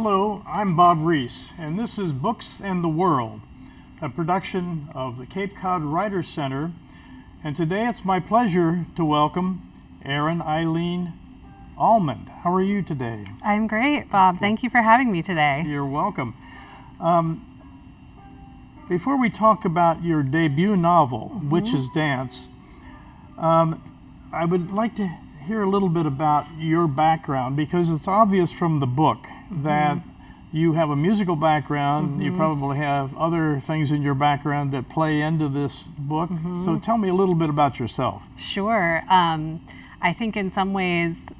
Hello, I'm Bob Reese, and this is Books and the World, a production of the Cape Cod Writers Center. And today it's my pleasure to welcome Erin, Eileen, Almond. How are you today? I'm great, Bob. Thank you for having me today. You're welcome. Before we talk about your debut novel, Witch's Dance, I would like to hear a little bit about your background, because it's obvious from the book that you have a musical background. You probably have other things in your background that play into this book. So tell me a little bit about yourself. Sure. I think in some ways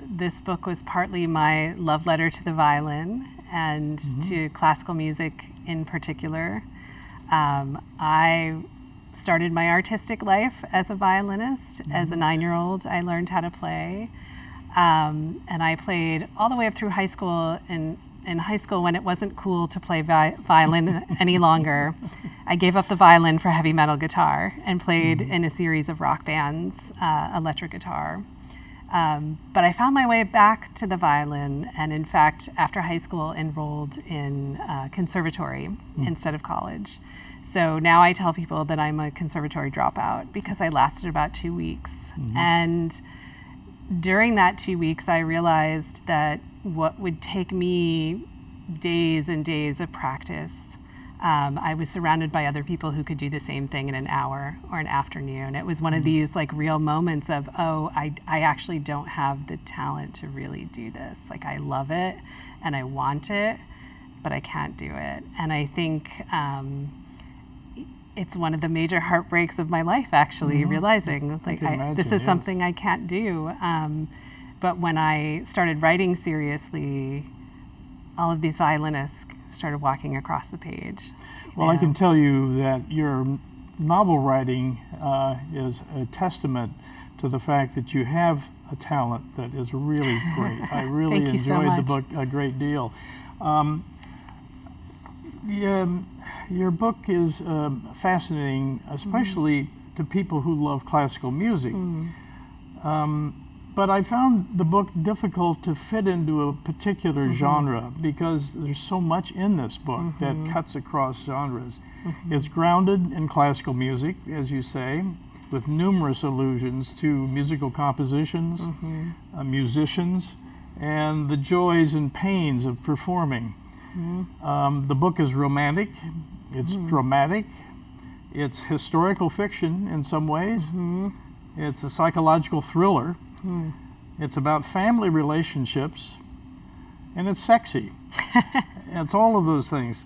this book was partly my love letter to the violin and to classical music in particular. I started my artistic life as a violinist. As a 9-year-old, I learned how to play. And I played all the way up through high school. In high school, when it wasn't cool to play violin any longer, I gave up the violin for heavy metal guitar and played in a series of rock bands, electric guitar. But I found my way back to the violin, and in fact, after high school, enrolled in conservatory instead of college. So now I tell people that I'm a conservatory dropout because I lasted about 2 weeks. And during that 2 weeks, I realized that what would take me days and days of practice, I was surrounded by other people who could do the same thing in an hour or an afternoon. It was one of these like real moments of, oh, I actually don't have the talent to really do this. Like, I love it and I want it, but I can't do it. And I think it's one of the major heartbreaks of my life, actually, realizing like this is something I can't do. But when I started writing seriously, all of these violinists started walking across the page. Well, I can tell you that your novel writing is a testament to the fact that you have a talent that is really great. I really enjoyed the book a great deal. Your book is fascinating, especially to people who love classical music. But I found the book difficult to fit into a particular genre because there's so much in this book that cuts across genres. It's grounded in classical music, as you say, with numerous allusions to musical compositions, musicians, and the joys and pains of performing. The book is romantic, it's dramatic, it's historical fiction in some ways, it's a psychological thriller, it's about family relationships, and it's sexy. It's all of those things.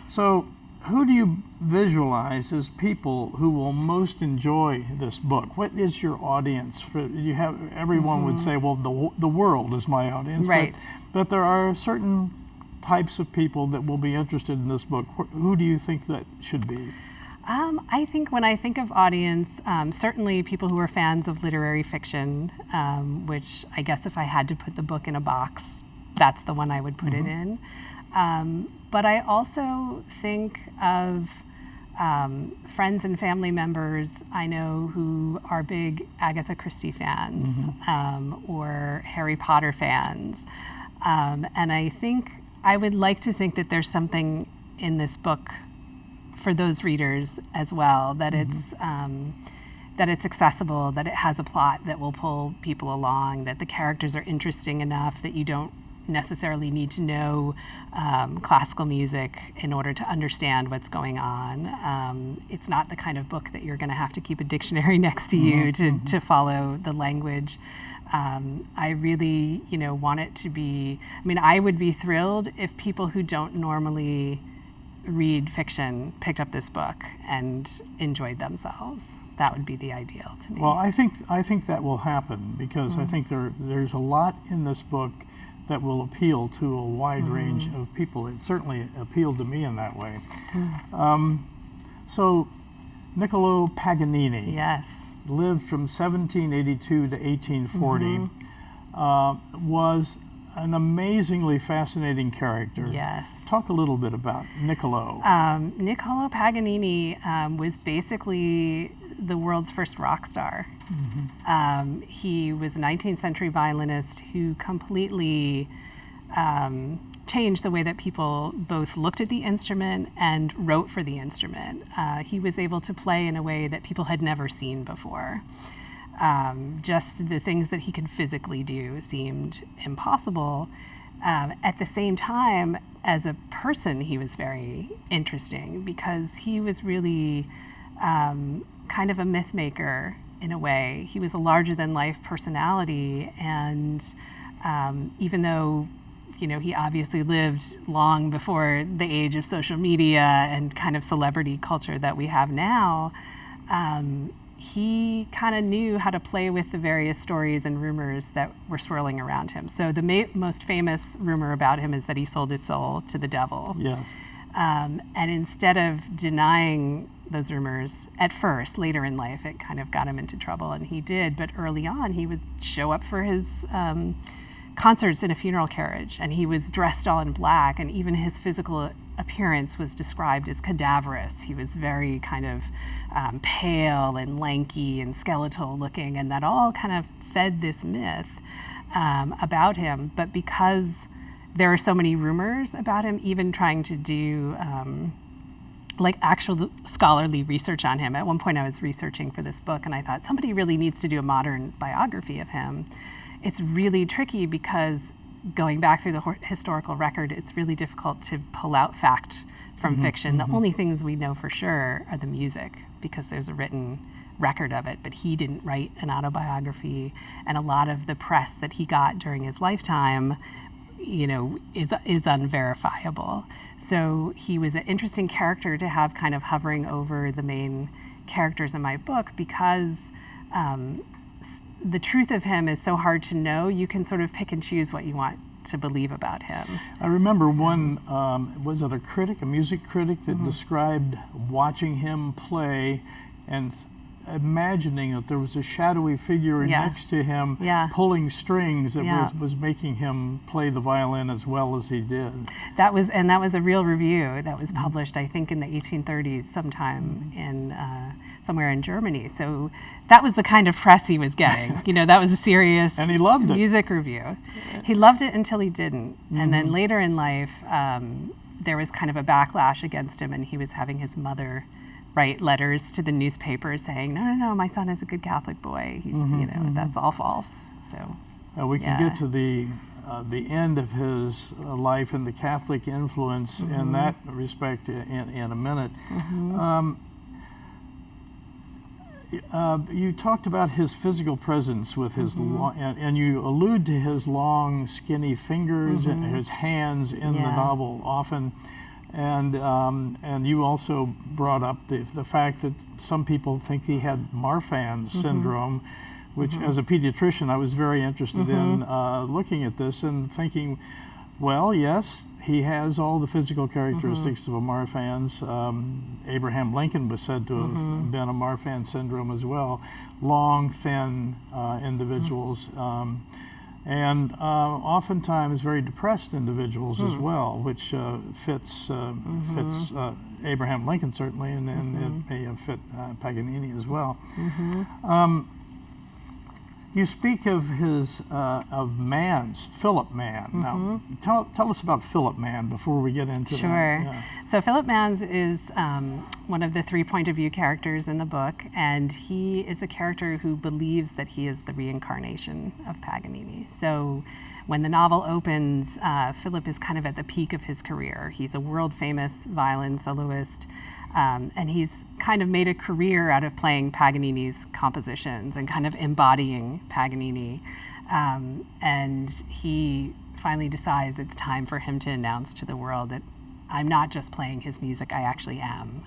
So who do you visualize as people who will most enjoy this book? What is your audience? You have everyone would say, well, the world is my audience, right? But there are certain types of people that will be interested in this book. Who do you think that should be? I think when I think of audience, certainly people who are fans of literary fiction, which I guess if I had to put the book in a box, that's the one I would put it in. But I also think of friends and family members I know who are big Agatha Christie fans or Harry Potter fans. And I think I would like to think that there's something in this book for those readers as well, that it's accessible, that it has a plot that will pull people along, that the characters are interesting enough that you don't necessarily need to know classical music in order to understand what's going on. It's not the kind of book that you're going to have to keep a dictionary next to you to follow the language. I really, want it to be, I would be thrilled if people who don't normally read fiction picked up this book and enjoyed themselves. That would be the ideal to me. Well, I think that will happen because I think there's a lot in this book that will appeal to a wide range of people. It certainly appealed to me in that way. So, Niccolo Paganini. Yes. Lived from 1782 to 1840, was an amazingly fascinating character. Yes. Talk a little bit about Niccolo. Niccolo Paganini was basically the world's first rock star. He was a 19th century violinist who completely changed the way that people both looked at the instrument and wrote for the instrument. He was able to play in a way that people had never seen before. Just the things that he could physically do seemed impossible. At the same time, as a person, he was very interesting because he was really kind of a myth maker in a way. He was a larger-than-life personality, and even though he obviously lived long before the age of social media and kind of celebrity culture that we have now, he kind of knew how to play with the various stories and rumors that were swirling around him. So the most famous rumor about him is that he sold his soul to the devil. Yes. And instead of denying those rumors at first, later in life, it kind of got him into trouble, and he did. But early on, he would show up for his concerts in a funeral carriage, and he was dressed all in black, and even his physical appearance was described as cadaverous. He was very kind of pale and lanky and skeletal looking, and that all kind of fed this myth about him. But because there are so many rumors about him, even trying to do like actual scholarly research on him. At one point I was researching for this book, and I thought somebody really needs to do a modern biography of him. It's really tricky because going back through the historical record, it's really difficult to pull out fact from fiction. The only things we know for sure are the music, because there's a written record of it, but he didn't write an autobiography, and a lot of the press that he got during his lifetime is unverifiable. So he was an interesting character to have kind of hovering over the main characters in my book, because the truth of him is so hard to know. You can sort of pick and choose what you want to believe about him. I remember one, was it a music critic that described watching him play and imagining that there was a shadowy figure next to him pulling strings that was making him play the violin as well as he did. That was a real review that was published, I think, in the 1830s sometime in somewhere in Germany. So that was the kind of press he was getting. That was a serious and he loved music review. He loved it until he didn't. And then later in life, there was kind of a backlash against him, and he was having his mother write letters to the newspaper saying, no, my son is a good Catholic boy. He's, that's all false. So we can get to the end of his life and the Catholic influence in that respect in a minute. You talked about his physical presence with his and you allude to his long, skinny fingers and his hands in the novel often. And you also brought up the fact that some people think he had Marfan syndrome, which as a pediatrician I was very interested in looking at this and thinking, well, yes, he has all the physical characteristics of a Marfan's. Abraham Lincoln was said to have been a Marfan syndrome as well. Long, thin individuals. And oftentimes very depressed individuals as well, which fits Abraham Lincoln certainly, and it may have fit Paganini as well. You speak of Philip Mann. Now, tell us about Philip Mann before we get into that. Sure. So Philip Mann is one of the 3 point of view characters in the book, and he is a character who believes that he is the reincarnation of Paganini. So when the novel opens, Philip is kind of at the peak of his career. He's a world-famous violin soloist. And he's kind of made a career out of playing Paganini's compositions and kind of embodying Paganini. And he finally decides it's time for him to announce to the world that I'm not just playing his music, I am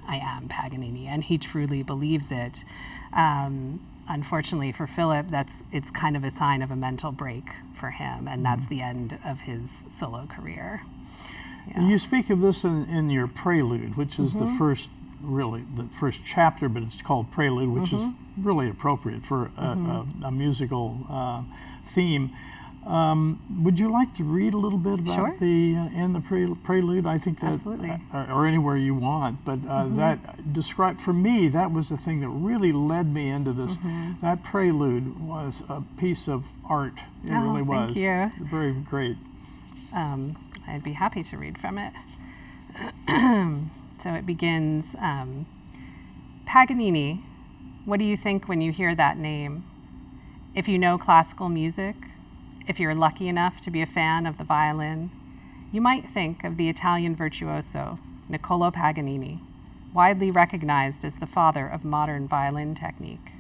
Paganini. And he truly believes it. Unfortunately for Philip, it's kind of a sign of a mental break for him, and that's the end of his solo career. Yeah. You speak of this in your prelude, which is the first chapter, but it's called Prelude, which is really appropriate for a musical theme. Would you like to read a little bit about the prelude? I think that, absolutely, or anywhere you want, but that described for me, that was the thing that really led me into this. That prelude was a piece of art. It really was. Thank you. Very great. I'd be happy to read from it. So it begins, Paganini, what do you think when you hear that name? If you know classical music, if you're lucky enough to be a fan of the violin, you might think of the Italian virtuoso, Niccolò Paganini, widely recognized as the father of modern violin technique.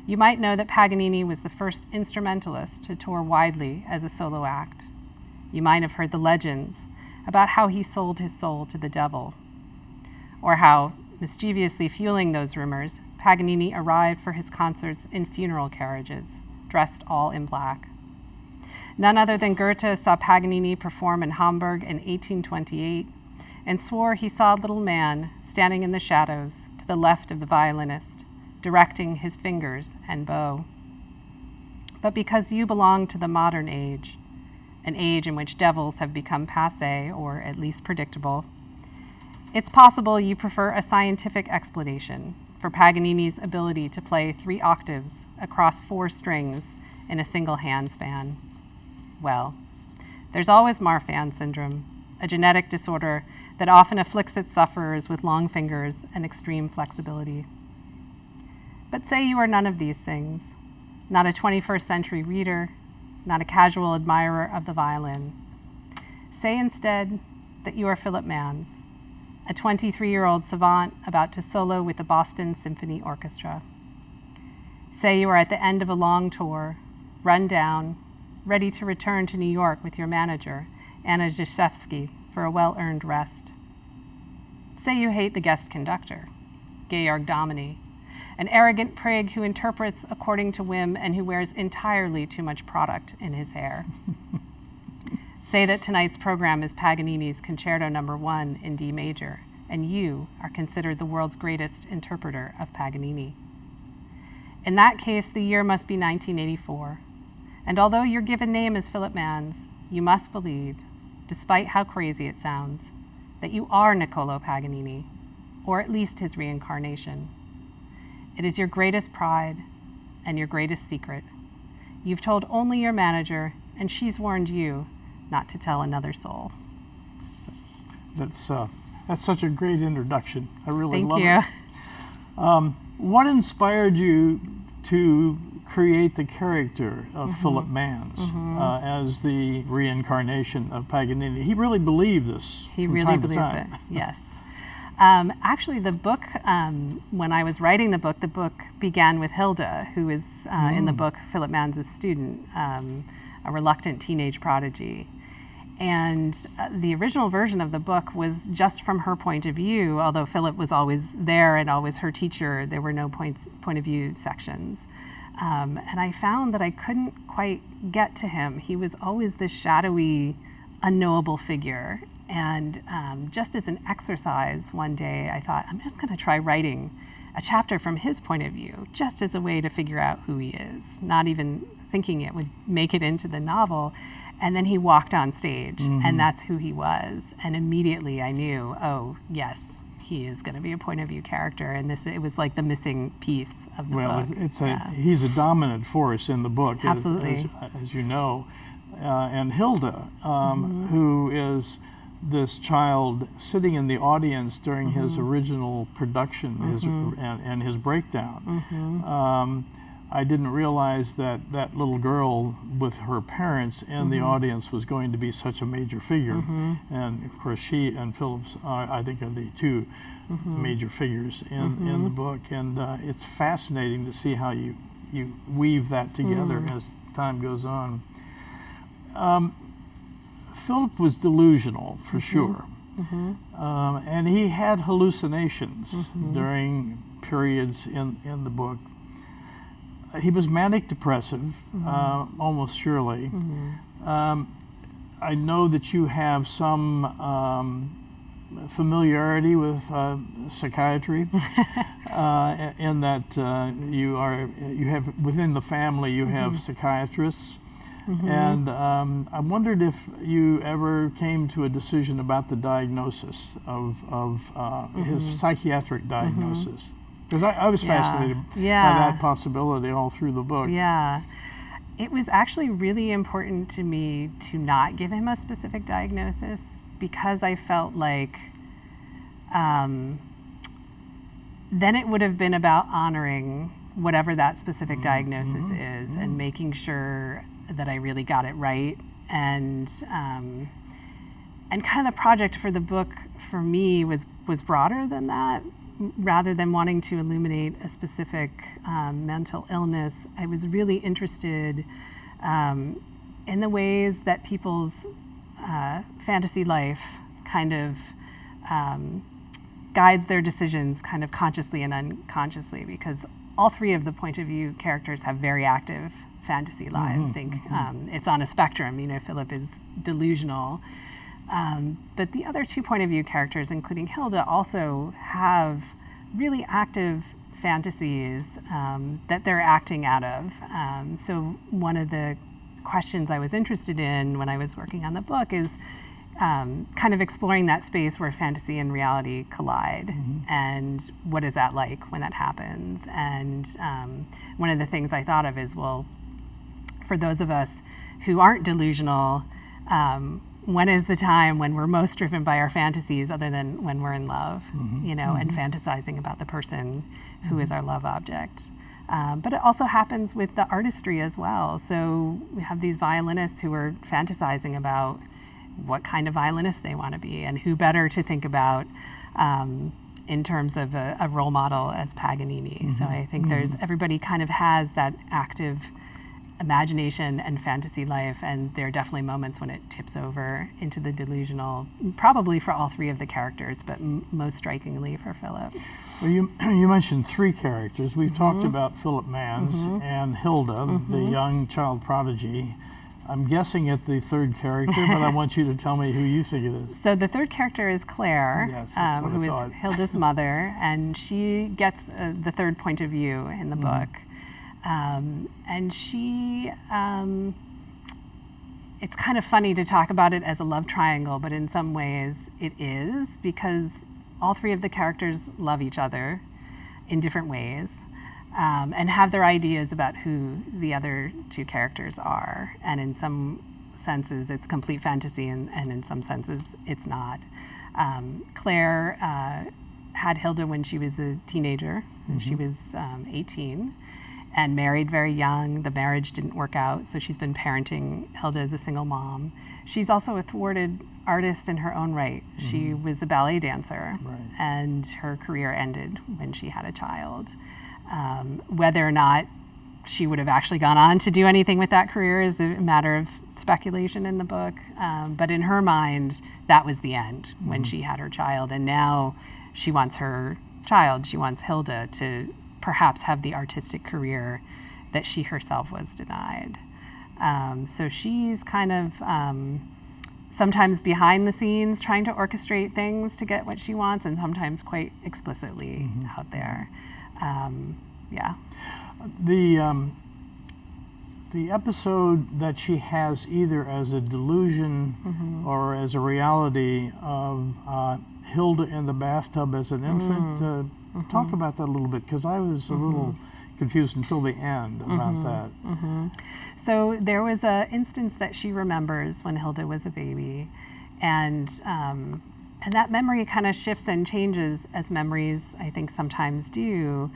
You might know that Paganini was the first instrumentalist to tour widely as a solo act. You might have heard the legends about how he sold his soul to the devil, or how, mischievously fueling those rumors, Paganini arrived for his concerts in funeral carriages, dressed all in black. None other than Goethe saw Paganini perform in Hamburg in 1828 and swore he saw a little man standing in the shadows to the left of the violinist, directing his fingers and bow. But because you belong to the modern age, an age in which devils have become passé, or at least predictable, it's possible you prefer a scientific explanation for Paganini's ability to play 3 octaves across 4 strings in a single handspan. Well, there's always Marfan syndrome, a genetic disorder that often afflicts its sufferers with long fingers and extreme flexibility. But say you are none of these things, not a 21st century reader, not a casual admirer of the violin. Say instead that you are Philip Manns, a 23-year-old savant about to solo with the Boston Symphony Orchestra. Say you are at the end of a long tour, run down, ready to return to New York with your manager, Anna Zizewski, for a well-earned rest. Say you hate the guest conductor, Georg Dominy, an arrogant prig who interprets according to whim and who wears entirely too much product in his hair. Say that tonight's program is Paganini's Concerto No. 1 in D major, and you are considered the world's greatest interpreter of Paganini. In that case, the year must be 1984, and although your given name is Philip Manns, you must believe, despite how crazy it sounds, that you are Niccolò Paganini, or at least his reincarnation. It is your greatest pride and your greatest secret. You've told only your manager, and she's warned you not to tell another soul. That's such a great introduction. I really love it. Thank you. What inspired you to create the character of Philip Manns as the reincarnation of Paganini? He really believed this. He really believes it. Yes. Actually, the book, when I was writing the book began with Hilda, who is in the book Philip Manns' student, a reluctant teenage prodigy. And the original version of the book was just from her point of view, although Philip was always there and always her teacher. There were no point of view sections. And I found that I couldn't quite get to him. He was always this shadowy, unknowable figure. And just as an exercise one day, I thought, I'm just going to try writing a chapter from his point of view, just as a way to figure out who he is, not even thinking it would make it into the novel. And then he walked on stage, and that's who he was. And immediately I knew, oh, yes, he is going to be a point of view character. And it was like the missing piece of the book. Well, he's a dominant force in the book, absolutely, as you know. And Hilda, who is this child sitting in the audience during his original production, and his breakdown. I didn't realize that that little girl with her parents in the audience was going to be such a major figure. And of course she and Phillips I think are the two major figures in the book. And it's fascinating to see how you weave that together as time goes on. Philip was delusional, for sure. And he had hallucinations during periods in the book. He was manic depressive, almost surely. I know that you have some familiarity with psychiatry, in that you have within the family you have psychiatrists. And I wondered if you ever came to a decision about the diagnosis of his psychiatric diagnosis. Because I was fascinated by that possibility all through the book. Yeah. It was actually really important to me to not give him a specific diagnosis, because I felt like then it would have been about honoring whatever that specific diagnosis is, and making sure that I really got it right. And kind of the project for the book for me was broader than that. Rather than wanting to illuminate a specific mental illness, I was really interested in the ways that people's fantasy life kind of guides their decisions, kind of consciously and unconsciously, because all three of the point of view characters have very active fantasy lives. I think it's on a spectrum. You know, Philip is delusional. But the other two point of view characters, including Hilda, also have really active fantasies that they're acting out of. So one of the questions I was interested in when I was working on the book is kind of exploring that space where fantasy and reality collide, and what is that like when that happens. And one of the things I thought of is, well, for those of us who aren't delusional, when is the time when we're most driven by our fantasies other than when we're in love, you know, and fantasizing about the person who is our love object. But it also happens with the artistry as well. So we have these violinists who are fantasizing about what kind of violinist they want to be, and who better to think about in terms of a role model as Paganini. So I think everybody kind of has that active imagination and fantasy life, and there are definitely moments when it tips over into the delusional, probably for all three of the characters, but most strikingly for Philip. Well, you mentioned three characters. We've talked about Philip Mans and Hilda, the young child prodigy. I'm guessing at the third character, but I want you to tell me who you think it is. So the third character is Claire, who is Hilda's mother, and she gets the third point of view in the book. And she, it's kind of funny to talk about it as a love triangle, but in some ways it is, because all three of the characters love each other in different ways, and have their ideas about who the other two characters are. And in some senses it's complete fantasy, and in some senses it's not. Claire had Hilda when she was a teenager, and she was 18. And married very young. The marriage didn't work out, so she's been parenting Hilda as a single mom. She's also a thwarted artist in her own right. She was a ballet dancer, and her career ended when she had a child. Whether or not she would have actually gone on to do anything with that career is a matter of speculation in the book. But in her mind, that was the end when she had her child. And now she wants her child, she wants Hilda to perhaps have the artistic career that she herself was denied. So she's kind of sometimes behind the scenes trying to orchestrate things to get what she wants, and sometimes quite explicitly out there. The episode that she has either as a delusion or as a reality of Hilda in the bathtub as an infant, talk about that a little bit, because I was a little confused until the end about that. So there was an instance that she remembers when Hilda was a baby, and that memory kind of shifts and changes as memories, I think, sometimes do.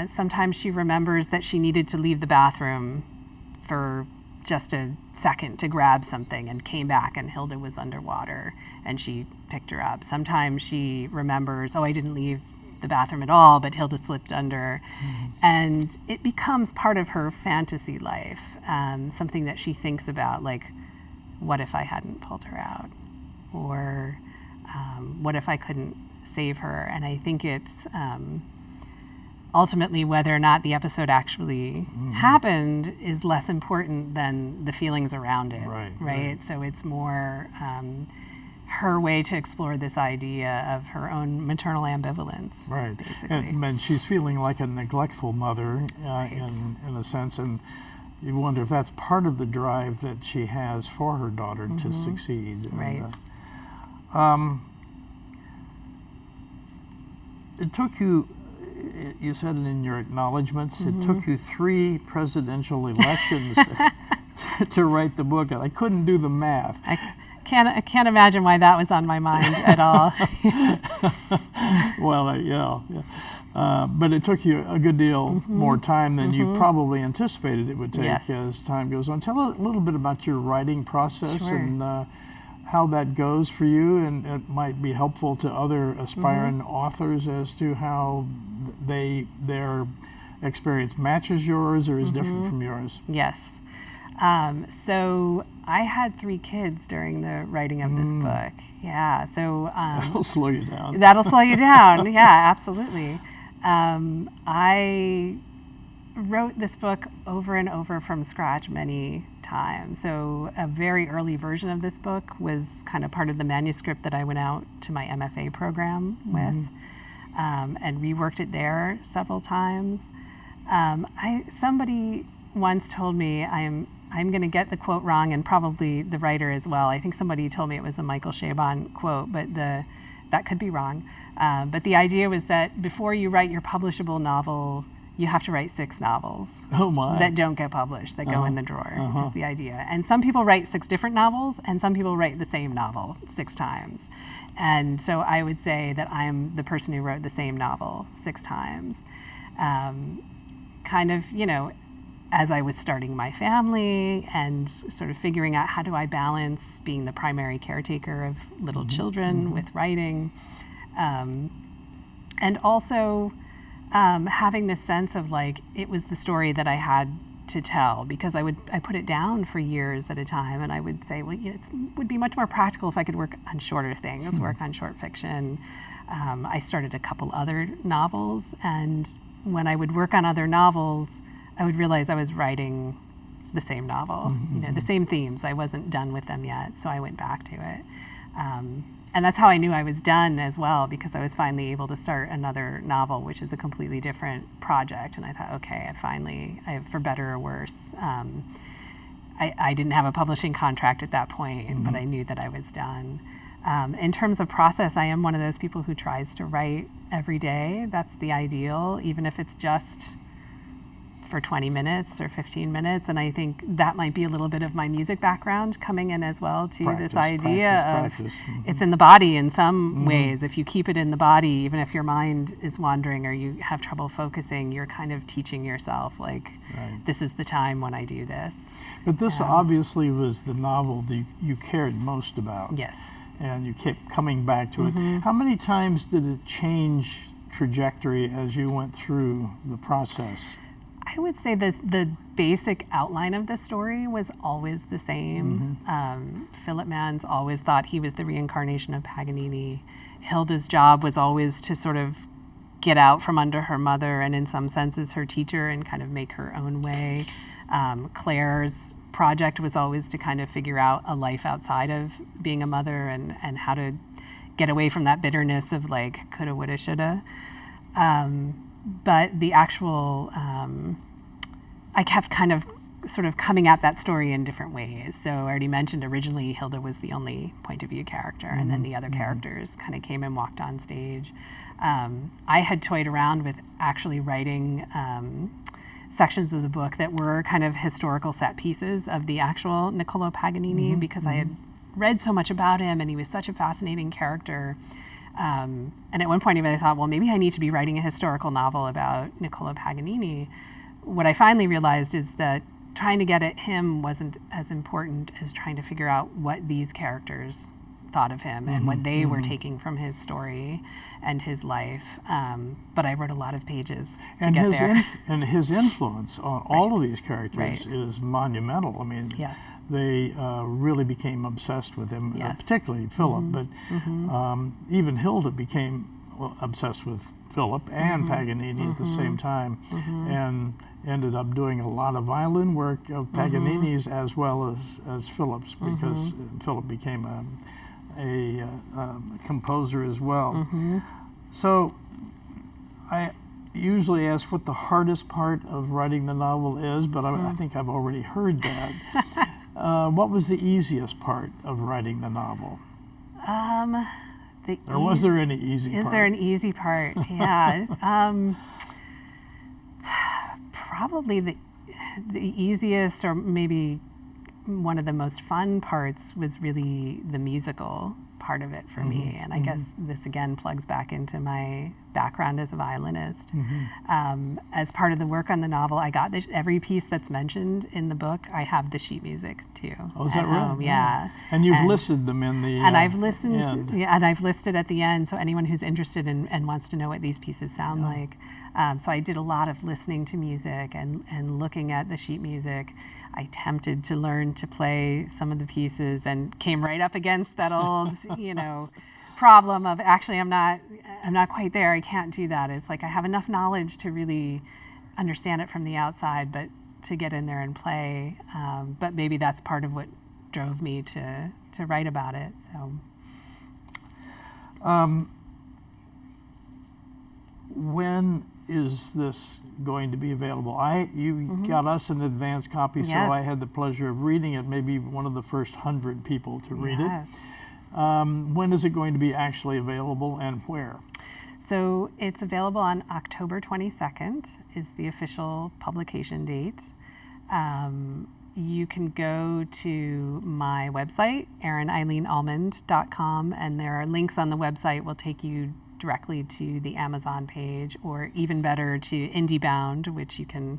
Sometimes she remembers that she needed to leave the bathroom for just a second to grab something, and came back and Hilda was underwater and she picked her up. Sometimes she remembers, oh, I didn't leave the bathroom at all, but Hilda slipped under. And it becomes part of her fantasy life, something that she thinks about, like, what if I hadn't pulled her out? Or what if I couldn't save her? And I think it's ultimately whether or not the episode actually happened is less important than the feelings around it, right? So it's more her way to explore this idea of her own maternal ambivalence, basically. And she's feeling like a neglectful mother in a sense, and you wonder if that's part of the drive that she has for her daughter to succeed. It took you you said it in your acknowledgments, it took you 3 presidential elections to write the book, and I couldn't do the math. I can't imagine why that was on my mind at all. Well, yeah. But it took you a good deal more time than you probably anticipated it would take as time goes on. Tell a little bit about your writing process and how that goes for you, and it might be helpful to other aspiring authors as to how their experience matches yours or is different from yours. Yes. So I had 3 kids during the writing of this book. Yeah. So that'll slow you down. That'll slow you down. Yeah, absolutely. I wrote this book over and over from scratch many times. So a very early version of this book was kind of part of the manuscript that I went out to my MFA program with, and reworked it there several times. Somebody once told me, I'm going to get the quote wrong, and probably the writer as well. I think somebody told me it was a Michael Chabon quote, but that could be wrong. But the idea was that before you write your publishable novel, you have to write 6 novels that don't get published, that go in the drawer, is the idea. And some people write 6 different novels, and some people write the same novel 6 times. And so I would say that I'm the person who wrote the same novel 6 times. Kind of, as I was starting my family and sort of figuring out how do I balance being the primary caretaker of little children with writing, and also having this sense of like it was the story that I had to tell, because I put it down for years at a time, and I would say, well, it would be much more practical if I could work on shorter things, work on short fiction. I started a couple other novels, and when I would work on other novels, I would realize I was writing the same novel, the same themes. I wasn't done with them yet, so I went back to it. And that's how I knew I was done as well, because I was finally able to start another novel, which is a completely different project. And I thought, okay, for better or worse, I didn't have a publishing contract at that point, but I knew that I was done. In terms of process, I am one of those people who tries to write every day. That's the ideal, even if it's just for 20 minutes or 15 minutes. And I think that might be a little bit of my music background coming in as well, to this idea of it's in the body in some ways. If you keep it in the body, even if your mind is wandering or you have trouble focusing, you're kind of teaching yourself, like, this is the time when I do this. But this obviously was the novel that you cared most about. Yes. And you kept coming back to it. How many times did it change trajectory as you went through the process? I would say the basic outline of the story was always the same. Philip Mans always thought he was the reincarnation of Paganini. Hilda's job was always to sort of get out from under her mother and in some senses her teacher and kind of make her own way. Claire's project was always to kind of figure out a life outside of being a mother and how to get away from that bitterness of like coulda, woulda, shoulda. But the actual, I kept kind of sort of coming at that story in different ways. So I already mentioned originally Hilda was the only point of view character, and then the other characters kind of came and walked on stage. I had toyed around with actually writing sections of the book that were kind of historical set pieces of the actual Niccolò Paganini, because I had read so much about him and he was such a fascinating character. And at one point even I thought, well, maybe I need to be writing a historical novel about Niccolò Paganini. What I finally realized is that trying to get at him wasn't as important as trying to figure out what these characters thought of him and what they were taking from his story and his life. But I wrote a lot of pages to get there. And his influence on all of these characters is monumental. I mean, they really became obsessed with him, particularly Philip, but even Hilda became obsessed with Philip and Paganini at the same time, and ended up doing a lot of violin work of Paganini's as well as Philip's, because Philip became a composer as well. So I usually ask what the hardest part of writing the novel is, but I think I've already heard that. What was the easiest part of writing the novel? Or was there any easy part? Is there an easy part? Yeah. Probably the easiest, or maybe one of the most fun parts, was really the musical part of it for me. And I guess this again plugs back into my background as a violinist. As part of the work on the novel, I got every piece that's mentioned in the book. I have the sheet music too. Oh, is that right? Yeah. And you've listed them in the and I've listened. end. Yeah, and I've listed at the end. So anyone who's interested and wants to know what these pieces sound like. So I did a lot of listening to music and looking at the sheet music. I attempted to learn to play some of the pieces and came right up against that old, problem of actually I'm not quite there. I can't do that. It's like I have enough knowledge to really understand it from the outside, but to get in there and play. But maybe that's part of what drove me to write about it. So. When is this going to be available? You got us an advance copy, so I had the pleasure of reading it, maybe one of the first 100 people to read it. When is it going to be actually available, and where? So it's available on October 22nd is the official publication date. You can go to my website, ErinEileenAlmond.com, and there are links on the website will take you directly to the Amazon page, or even better to IndieBound, which you can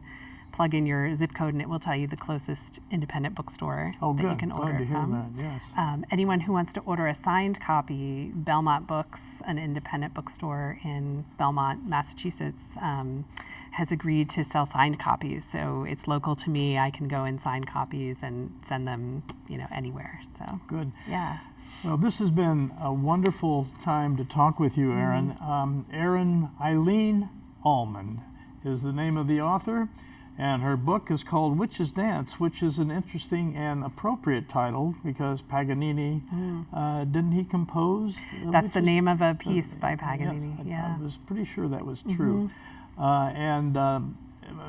plug in your zip code and it will tell you the closest independent bookstore that you can order Glad to from. hear that, yes. Anyone who wants to order a signed copy, Belmont Books, an independent bookstore in Belmont, Massachusetts, has agreed to sell signed copies. So it's local to me. I can go and sign copies and send them, anywhere. So good. Yeah. Well, this has been a wonderful time to talk with you, Erin. Erin Eileen Almond is the name of the author, and her book is called Witch's Dance, which is an interesting and appropriate title because Paganini, didn't he compose? That's the name of a piece by Paganini. Yes, I was pretty sure that was true.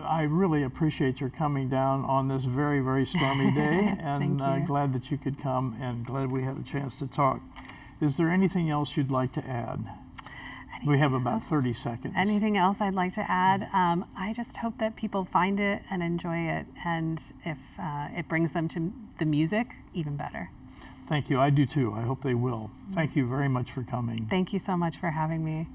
I really appreciate your coming down on this very, very stormy day, and glad that you could come, and glad we had a chance to talk. Is there anything else you'd like to add? We have about 30 seconds. Anything else I'd like to add? I just hope that people find it and enjoy it, and if it brings them to the music, even better. Thank you. I do too. I hope they will. Thank you very much for coming. Thank you so much for having me.